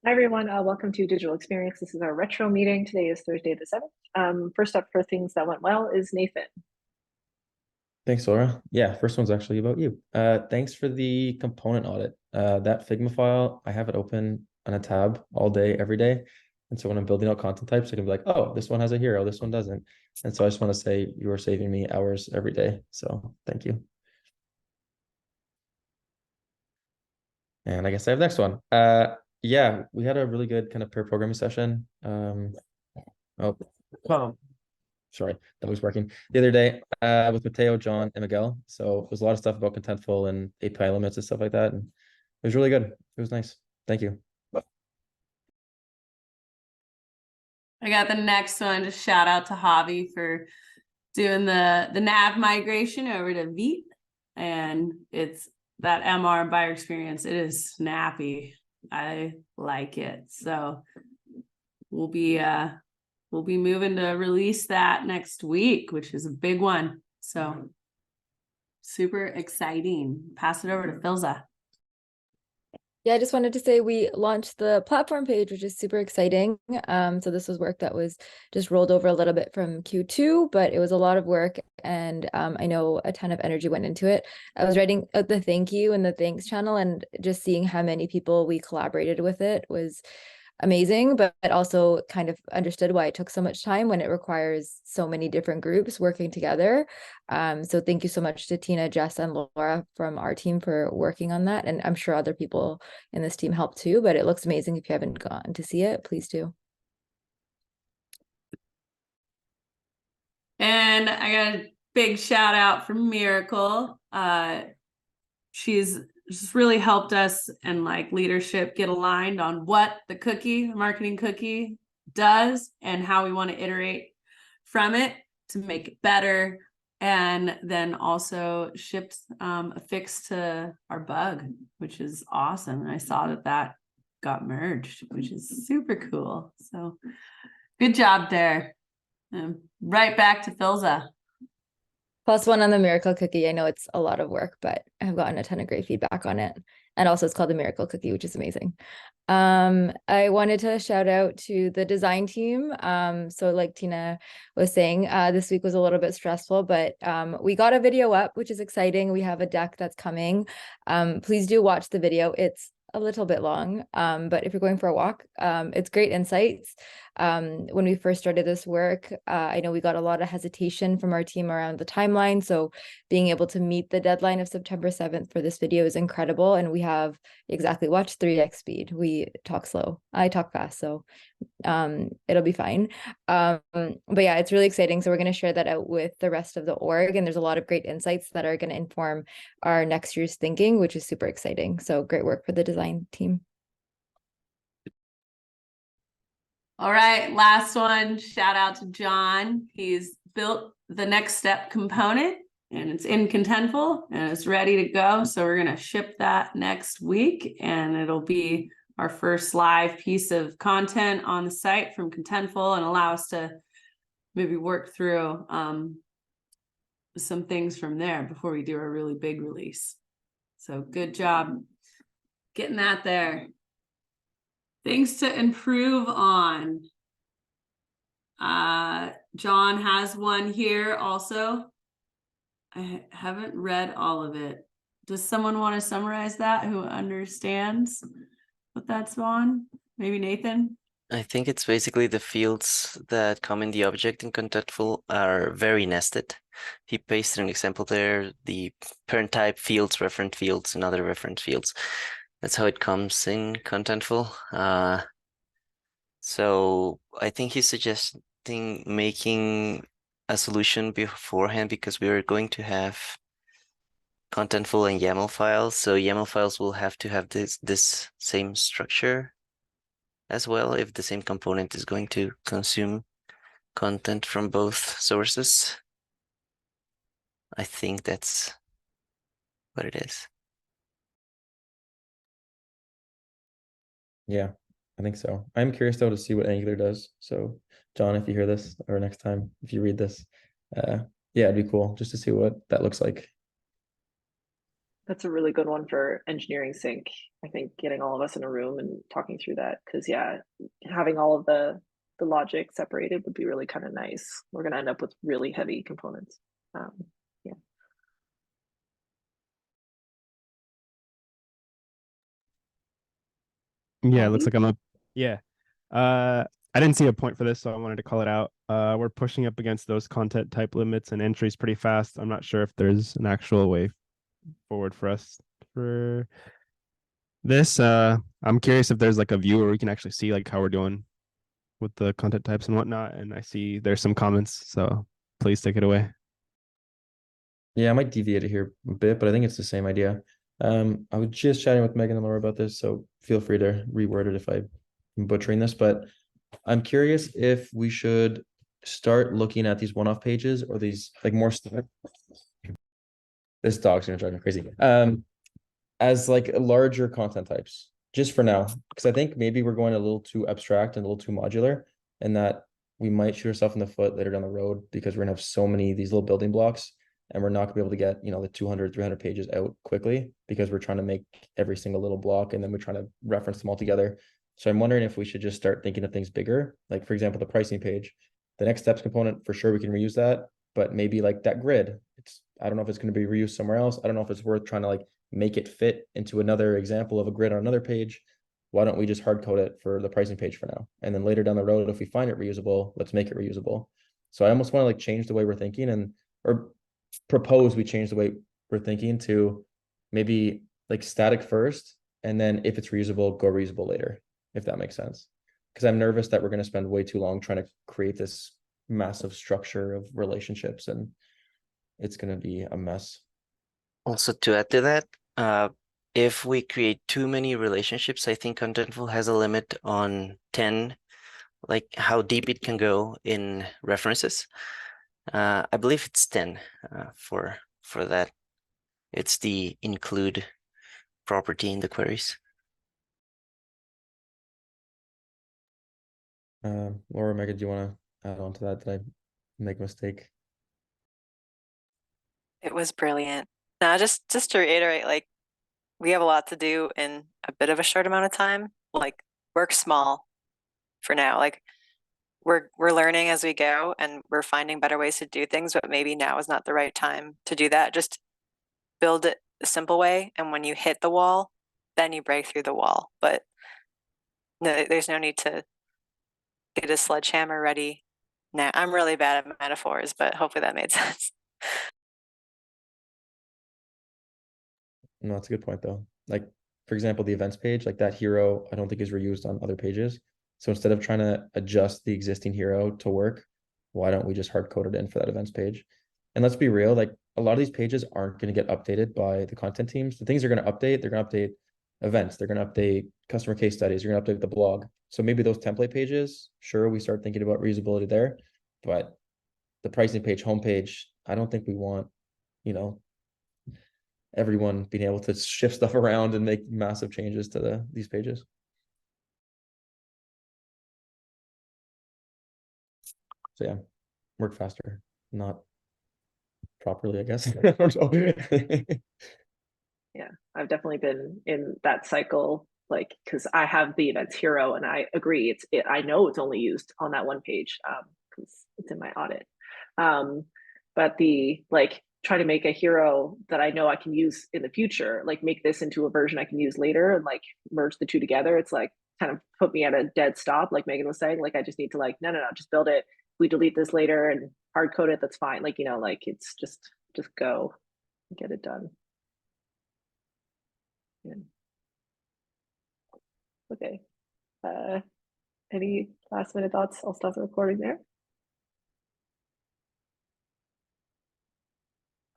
Hi, everyone. Welcome to Digital Experience. This is our retro meeting. Today is Thursday the 7th. First up for things that went well is Nathan. Thanks, Laura. Yeah, first one's actually about you. Thanks for the component audit. That Figma file, I have it open on a tab all day, every day. And so when I'm building out content types, I can be like, oh, this one has a hero, this one doesn't. And so I just want to say you are saving me hours every day. So thank you. And I guess I have the next one. Yeah, we had a really good kind of pair programming session. Oh, um, sorry, that was working the other day with Mateo, John, and Miguel. So it was a lot of stuff about contentful and API limits and stuff like that. And it was really good. It was nice. Thank you. I got the next one. Just shout out to Javi for doing the nav migration over to Vite. And it's that MR buyer experience. It is snappy. I like it. So we'll be moving to release that next week, which is a big one. So super exciting. Pass it over to Philza. Yeah, I just wanted to say we launched the platform page, which is super exciting. So this was work that was just rolled over a little bit from Q2, but it was a lot of work, and I know a ton of energy went into it. I was writing out the thank you and the thanks channel, and just seeing how many people we collaborated with it was amazing, but also kind of understood why it took so much time when it requires so many different groups working together. So thank you so much to Tina, Jess, and Laura from our team for working on that. And I'm sure other people in this team helped too, but it looks amazing. If you haven't gotten to see it, please do. And I got a big shout out from Miracle. She's just really helped us and like leadership get aligned on what the marketing cookie does and how we want to iterate from it to make it better. And then also shipped a fix to our bug, which is awesome. And I saw that got merged, which is super cool. So good job there. Right back to Philza. +1 on the miracle cookie. I know it's a lot of work, but I've gotten a ton of great feedback on it. And also it's called the miracle cookie, which is amazing. I wanted to shout out to the design team. So like Tina was saying, this week was a little bit stressful, but we got a video up, which is exciting. We have a deck that's coming. Please do watch the video. It's a little bit long, but if you're going for a walk, it's great insights. When we first started this work, I know we got a lot of hesitation from our team around the timeline. So being able to meet the deadline of September 7th for this video is incredible. And we have exactly watched 3x speed. We talk slow. I talk fast. So it'll be fine. But yeah, it's really exciting. So we're going to share that out with the rest of the org. And there's a lot of great insights that are going to inform our next year's thinking, which is super exciting. So great work for the design team. All right, last one. Shout out to John. He's built the next step component and it's in Contentful and it's ready to go. So we're going to ship that next week and it'll be our first live piece of content on the site from Contentful and allow us to maybe work through some things from there before we do a really big release. So good job getting that there. Things to improve on. John has one here also. I haven't read all of it. Does someone want to summarize that who understands what that's on? Maybe Nathan? I think it's basically the fields that come in the object in Contentful are very nested. He pasted an example there, the parent type fields, reference fields, and other reference fields. That's how it comes in Contentful. So I think he's suggesting making a solution beforehand because we are going to have Contentful and YAML files. So YAML files will have to have this same structure as well if the same component is going to consume content from both sources. I think that's what it is. Yeah, I think so. I'm curious though to see what Angular does. So John, if you hear this or next time, if you read this, yeah, it'd be cool just to see what that looks like. That's a really good one for engineering sync. I think getting all of us in a room and talking through that, because yeah, having all of the logic separated would be really kind of nice. We're going to end up with really heavy components. Yeah. Yeah, it looks Abby? like I'm up. Yeah. I didn't see a point for this, so I wanted to call it out. We're pushing up against those content type limits and entries pretty fast. I'm not sure if there's an actual way forward for us for this. I'm curious if there's like a view where we can actually see like how we're doing with the content types and whatnot. And I see there's some comments, so please take it away. Yeah, I might deviate it here a bit, but I think it's the same idea. I was just chatting with Megan and Laura about this, so feel free to reword it if I'm butchering this, but I'm curious if we should start looking at these one-off pages or these like more stuff. This dog's gonna drive me crazy. As like larger content types, just for now, because I think maybe we're going a little too abstract and a little too modular, and that we might shoot ourselves in the foot later down the road because we're gonna have so many these little building blocks, and we're not gonna be able to get, you know, the 200, 300 pages out quickly because we're trying to make every single little block and then we're trying to reference them all together. So I'm wondering if we should just start thinking of things bigger, like for example, the pricing page, the next steps component, for sure we can reuse that, but maybe like that grid, I don't know if it's going to be reused somewhere else. I don't know if it's worth trying to like make it fit into another example of a grid on another page. Why don't we just hard code it for the pricing page for now? And then later down the road, if we find it reusable, let's make it reusable. So I almost want to like change the way we're thinking and, or propose we change the way we're thinking to maybe like static first. And then if it's reusable, go reusable later, if that makes sense. Because I'm nervous that we're going to spend way too long trying to create this massive structure of relationships and it's going to be a mess. Also, to add to that, if we create too many relationships, I think Contentful has a limit on 10, like how deep it can go in references. I believe it's 10 for that. It's the include property in the queries. Laura, Megan, do you want to add on to that? Did I make a mistake? It was brilliant. Now, just to reiterate, like we have a lot to do in a bit of a short amount of time. Like work small for now. Like we're learning as we go and we're finding better ways to do things, but maybe now is not the right time to do that. Just build it a simple way, and when you hit the wall, then you break through the wall. But no, there's no need to get a sledgehammer ready now. I'm really bad at metaphors, but hopefully that made sense. No, that's a good point though. Like, for example, the events page, like that hero, I don't think is reused on other pages. So instead of trying to adjust the existing hero to work, why don't we just hard code it in for that events page? And let's be real, like a lot of these pages aren't going to get updated by the content teams. The things they're going to update, they're going to update events, they're going to update customer case studies, you're going to update the blog. So maybe those template pages, sure, we start thinking about reusability there, but the pricing page, homepage, I don't think we want, you know, everyone being able to shift stuff around and make massive changes to these pages. So yeah, work faster, not properly, I guess. I don't know. Yeah, I've definitely been in that cycle, like because I have the events hero, and I agree. I know it's only used on that one page because it's in my audit. But the like try to make a hero that I know I can use in the future, like make this into a version I can use later, and like merge the two together. It's like kind of put me at a dead stop, like Megan was saying. Like I just need to like no, just build it. We delete this later and hard code it. That's fine. Like like it's just go and get it done. Yeah. Okay. Any last minute thoughts? I'll stop the recording there.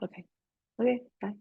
Okay. Okay. Bye.